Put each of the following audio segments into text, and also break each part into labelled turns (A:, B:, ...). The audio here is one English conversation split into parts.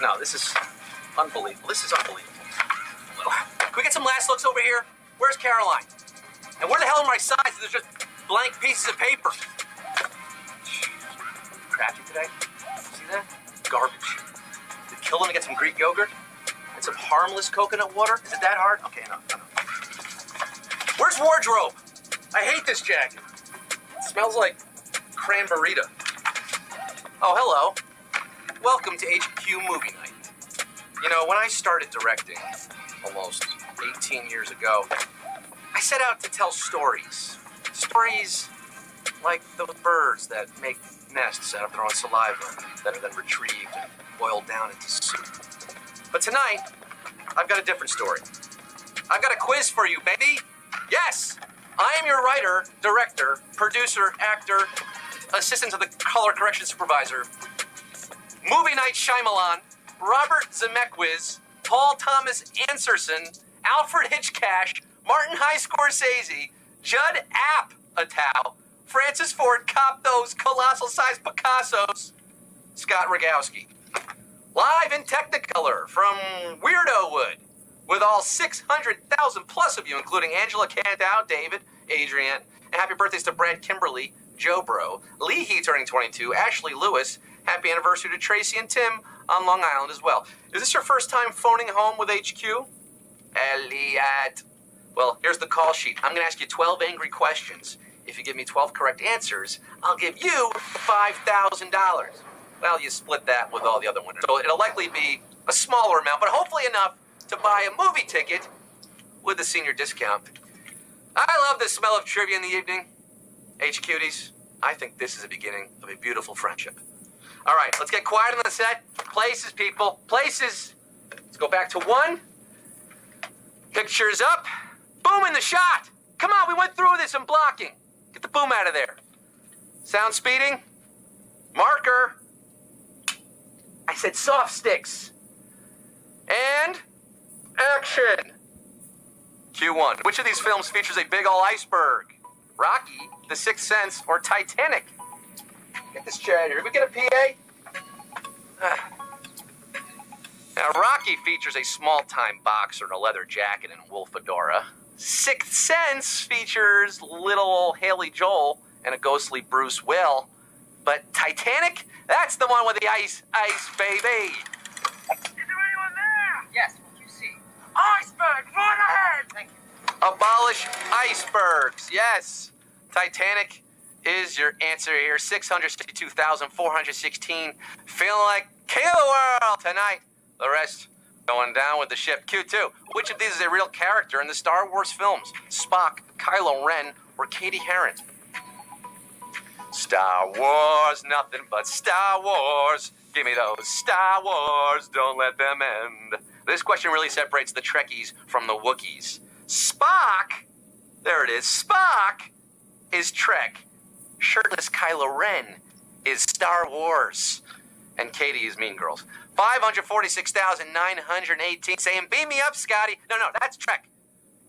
A: No, this is unbelievable. This is unbelievable. Can we get some last looks over here? Where's Caroline? And where the hell are my signs? There's just blank pieces of paper. Crappy today. See that? Garbage. Did kill them to get some Greek yogurt? And some harmless coconut water? Is it that hard? Okay, no. Where's wardrobe? I hate this jacket. It smells like cranberita. Oh, hello. Welcome to HQ Movie Night. You know, when I started directing almost 18 years ago, I set out to tell stories. Stories like those birds that make nests out of their own saliva that are then retrieved and boiled down into soup. But tonight, I've got a different story. I've got a quiz for you, baby. Yes, I am your writer, director, producer, actor, assistant to the color correction supervisor, Movie Night Shyamalan, Robert Zemeckis, Paul Thomas Anderson, Alfred Hitchcock, Martin High Scorsese, Judd Apatow, Francis Ford Coppo's colossal-sized Picassos, Scott Rogowsky. Live in Technicolor from Weirdowood, with all 600,000 plus of you, including Angela Candow, David, Adrienne, and happy birthdays to Brad Kimberly, Joe Bro, Lee He turning 22, Ashley Lewis, happy anniversary to Tracy and Tim on Long Island as well. Is this your first time phoning home with HQ? Elliot. Well, here's the call sheet. I'm going to ask you 12 angry questions. If you give me 12 correct answers, I'll give you $5,000. Well, you split that with all the other winners. So it'll likely be a smaller amount, but hopefully enough to buy a movie ticket with a senior discount. I love the smell of trivia in the evening. HQties, I think this is the beginning of a beautiful friendship. All right, let's get quiet on the set. Places, people. Places. Let's go back to one. Pictures up. Boom in the shot. Come on, we went through this in blocking. Get the boom out of there. Sound speeding. Marker. I said soft sticks. And action. Q1. Which of these films features a big ol' iceberg? Rocky, The Sixth Sense, or Titanic? Get this chair out of here. Did we get a PA? Now, Rocky features a small-time boxer in a leather jacket and wool fedora. Sixth Sense features little old Haley Joel and a ghostly Bruce Will. But Titanic? That's the one with the ice, baby.
B: Is there anyone there?
C: Yes, what you see?
B: Iceberg, right ahead!
C: Thank you.
A: Abolish icebergs. Yes. Titanic is your answer here. 662,416. Feeling like king of the world tonight. The rest going down with the ship. Q2. Which of these is a real character in the Star Wars films? Spock, Kylo Ren, or Katie Heron? Star Wars, nothing but Star Wars. Give me those Star Wars, don't let them end. This question really separates the Trekkies from the Wookiees. Spock, there it is, Spock is Trek. Shirtless Kylo Ren is Star Wars. And Katie is Mean Girls. 546,918 saying, beam me up, Scotty. No, that's Trek.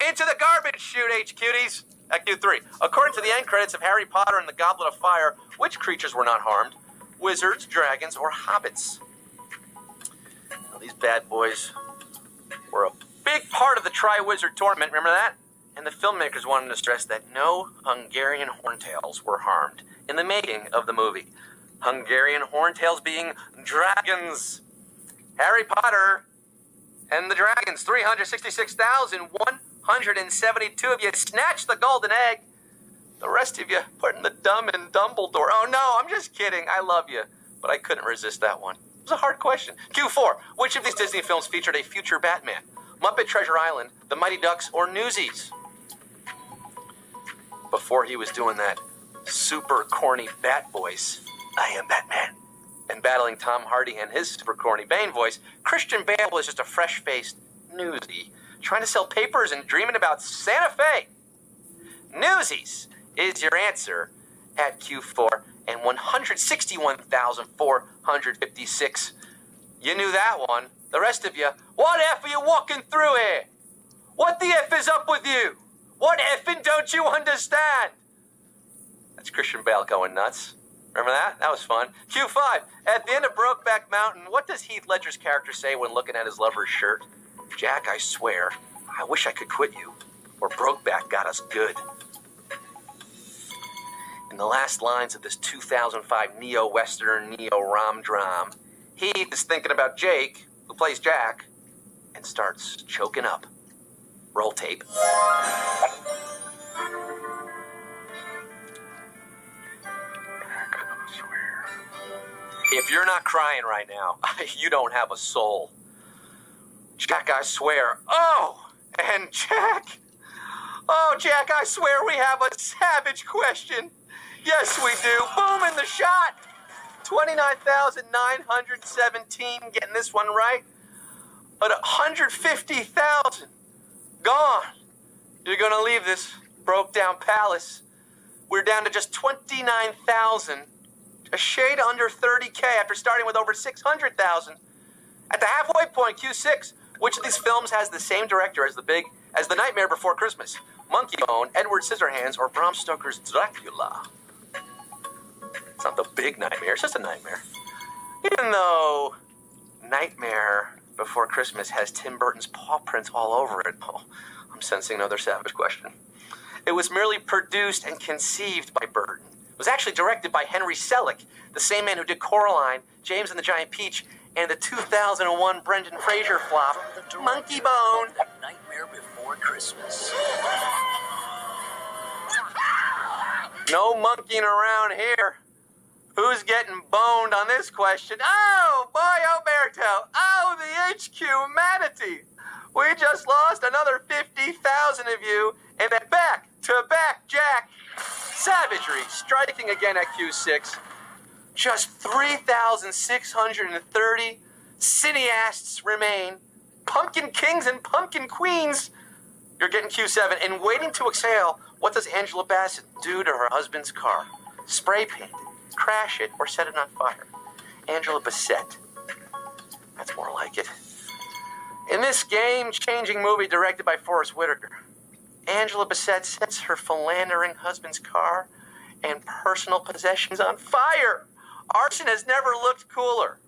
A: Into the garbage chute, HQties. At Q3. According to the end credits of Harry Potter and the Goblet of Fire, which creatures were not harmed? Wizards, dragons, or hobbits? Now, these bad boys were a big part of the Tri-Wizard tournament, remember that? And the filmmakers wanted to stress that no Hungarian horntails were harmed in the making of the movie. Hungarian horntails being dragons. Harry Potter and the dragons, 366,172 of you snatched the golden egg. The rest of you put in the dumb in Dumbledore. Oh no, I'm just kidding. I love you. But I couldn't resist that one. It was a hard question. Q4. Which of these Disney films featured a future Batman? Muppet Treasure Island, The Mighty Ducks, or Newsies? Before he was doing that super corny Bat voice, I am Batman, and battling Tom Hardy and his super corny Bane voice, Christian Bale was just a fresh-faced newsie trying to sell papers and dreaming about Santa Fe. Newsies is your answer at Q4 and 161,456. You knew that one. The rest of you, what F are you walking through here? What the F is up with you? What effing don't you understand? That's Christian Bale going nuts. Remember that? That was fun. Q5. At the end of Brokeback Mountain, what does Heath Ledger's character say when looking at his lover's shirt? Jack, I swear, I wish I could quit you, or Brokeback got us good. In the last lines of this 2005 neo-western, neo-rom-dram, Heath is thinking about Jake, who plays Jack, and starts choking up. Roll tape. If you're not crying right now, you don't have a soul. Jack, I swear. Oh, and Jack. Oh, Jack, I swear we have a savage question. Yes, we do. Boom in the shot. 29,917 getting this one right. But 150,000 gone. You're going to leave this broke down palace. We're down to just 29,000. A shade under 30K after starting with over 600,000. At the halfway point, Q6, which of these films has the same director as The Nightmare Before Christmas? Monkeybone, Edward Scissorhands, or Bram Stoker's Dracula? It's not the big nightmare, it's just a nightmare. Even though Nightmare Before Christmas has Tim Burton's paw prints all over it. Oh, I'm sensing another savage question. It was merely produced and conceived by Burton. It was actually directed by Henry Selick, the same man who did Coraline, James and the Giant Peach, and the 2001 Brendan Fraser flop, Monkeybone.
C: Nightmare Before Christmas.
A: No monkeying around here. Who's getting boned on this question? Oh, boy, Alberto. Oh, the HQ humanity. We just lost another 50,000 of you, and then back-to-back Jack. Savagery striking again at Q6. Just 3,630 cineasts remain. Pumpkin kings and pumpkin queens. You're getting Q7. And waiting to exhale, what does Angela Bassett do to her husband's car? Spray paint it, crash it, or set it on fire? Angela Bassett. That's more like it. In this game-changing movie directed by Forrest Whitaker, Angela Bassett sets her philandering husband's car and personal possessions on fire. Arson has never looked cooler.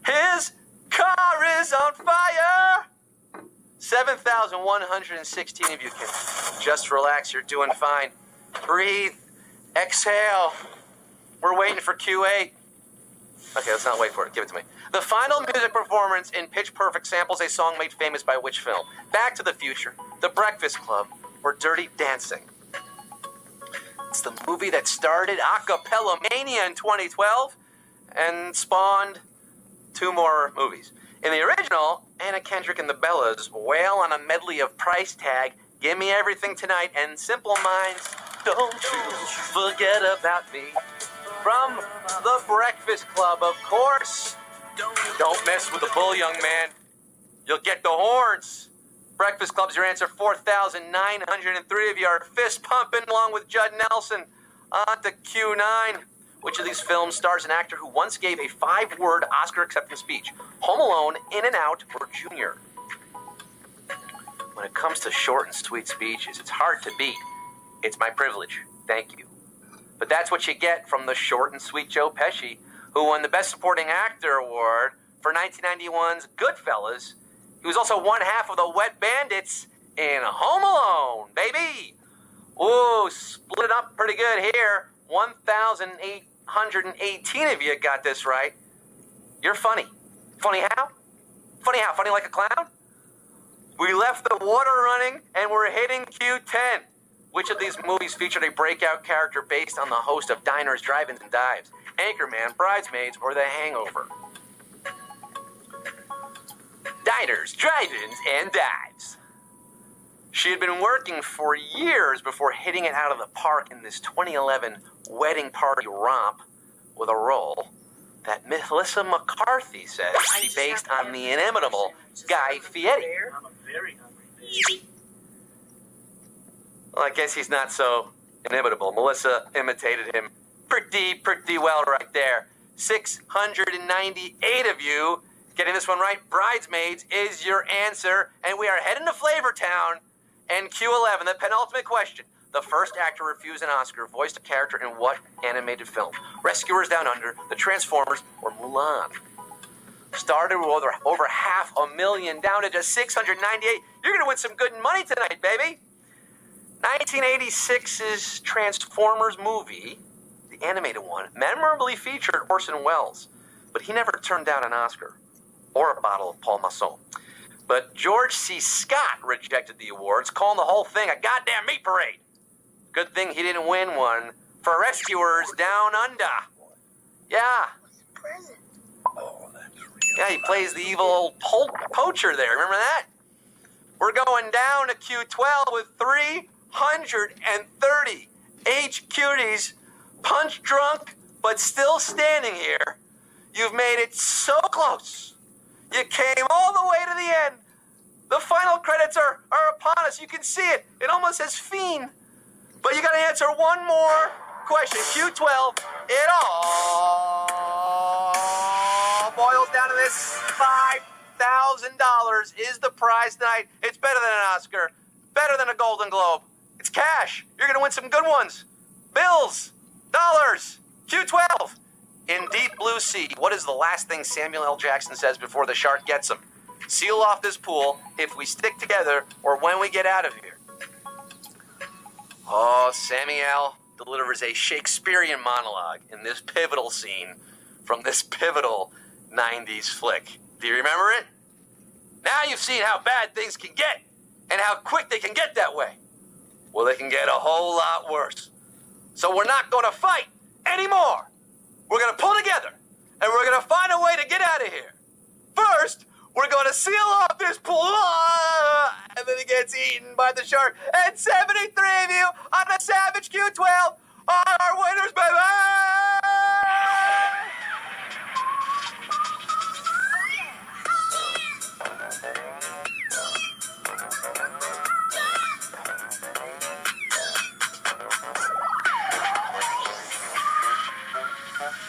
A: His car is on fire! 7,116 of you can just relax. You're doing fine. Breathe. Exhale. We're waiting for Q8. Okay, let's not wait for it. Give it to me. The final music performance in Pitch Perfect samples a song made famous by which film? Back to the Future, The Breakfast Club, or Dirty Dancing? It's the movie that started Acapella Mania in 2012 and spawned 2 more movies. In the original, Anna Kendrick and the Bellas wail on a medley of Price Tag, Give Me Everything Tonight, and Simple Minds, Don't You Forget About Me. From The Breakfast Club, of course. Don't mess with the bull, young man. You'll get the horns. Breakfast Club's your answer. 4,903 of you are fist pumping along with Judd Nelson. On to Q9. Which of these films stars an actor who once gave a 5-word Oscar acceptance speech? Home Alone, In and Out, or Junior? When it comes to short and sweet speeches, it's hard to beat. It's my privilege. Thank you. But that's what you get from the short and sweet Joe Pesci, who won the Best Supporting Actor Award for 1991's Goodfellas. He was also one half of the Wet Bandits in Home Alone, baby. Ooh, split up pretty good here. 1,818 of you got this right. You're funny. Funny how? Funny how? Funny like a clown? We left the water running and we're hitting Q10. Which of these movies featured a breakout character based on the host of Diners, Drive-Ins, and Dives? Anchorman, Bridesmaids, or The Hangover? Diners, Drive-Ins, and Dives. She had been working for years before hitting it out of the park in this 2011 wedding party romp with a role that Melissa McCarthy says to be based on the inimitable Guy Fieri.
C: I'm a very hungry baby.
A: Well, I guess he's not so inimitable. Melissa imitated him pretty well right there. 698 of you getting this one right. Bridesmaids is your answer, and we are heading to Flavor Town. And Q11, the penultimate question. the first actor to refuse an Oscar, voiced a character in what animated film? Rescuers Down Under, The Transformers, or Mulan? Started with over 500,000, down to just 698. You're going to win some good money tonight, baby. 1986's Transformers movie, the animated one, memorably featured Orson Welles, but he never turned down an Oscar or a bottle of Paul Masson. But George C. Scott rejected the awards, calling the whole thing a goddamn meat parade. Good thing he didn't win one for Rescuers Down Under. Yeah. Yeah, he plays the evil old poacher there. Remember that? We're going down to Q12 with 330 H-cuties, punch drunk, but still standing here. You've made it so close. You came all the way to the end. The final credits are upon us. You can see it. It almost says Fiend. But you got to answer one more question. Q12. It all boils down to this. $5,000 is the prize tonight. It's better than an Oscar. Better than a Golden Globe. It's cash. You're going to win some good ones. Bills. Dollars. Q12. In Deep Blue Sea, what is the last thing Samuel L. Jackson says before the shark gets him? Seal off this pool if we stick together or when we get out of here. Oh, Samuel delivers a Shakespearean monologue in this pivotal scene from this pivotal 90s flick. Do you remember it? Now you've seen how bad things can get and how quick they can get that way. Well, they can get a whole lot worse. So we're not going to fight anymore. We're going to pull together, and we're going to find a way to get out of here. First, we're going to seal off this pool, and then it gets eaten by the shark. And 73 of you on the Savage Q12 are our winners, baby!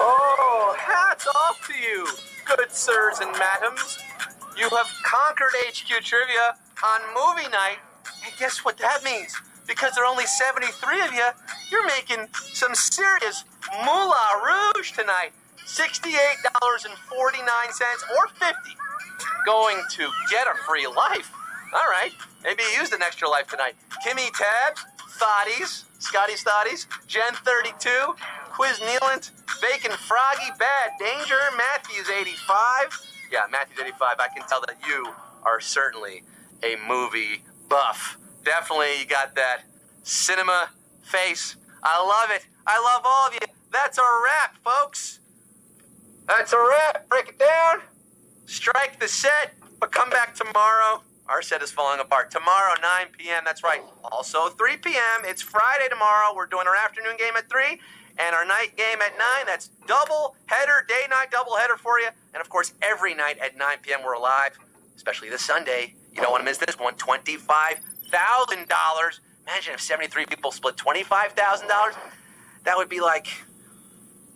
A: Oh, hats off to you, good sirs and madams. You have conquered HQ Trivia on movie night. And guess what that means? Because there are only 73 of you, you're making some serious moolah rouge tonight. $68.49 or $50. Going to get a free life. All right, maybe you used an extra life tonight. Kimmy Tabs, Thotties, Scotty's Thotties, Jen 32, Quiz Nealant, Bacon Froggy, Bad Danger, Matthews 85. Yeah, Matthews 85, I can tell that you are certainly a movie buff. Definitely you got that cinema face. I love it. I love all of you. That's a wrap, folks. That's a wrap. Break it down. Strike the set, but come back tomorrow. Our set is falling apart. Tomorrow, 9 p.m., that's right. Also, 3 p.m., it's Friday tomorrow. We're doing our afternoon game at 3 and our night game at 9. That's double header, day-night double header for you. And, of course, every night at 9 p.m. we're live, especially this Sunday. You don't want to miss this one, $25,000. Imagine if 73 people split $25,000. That would be like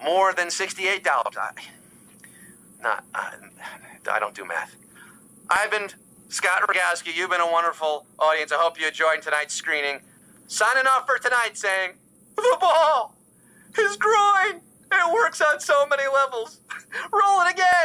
A: more than $68. I don't do math. I've been Scott Rogowsky. You've been a wonderful audience. I hope you enjoyed tonight's screening. Signing off for tonight saying, the ball is groin. It works on so many levels. Roll it again.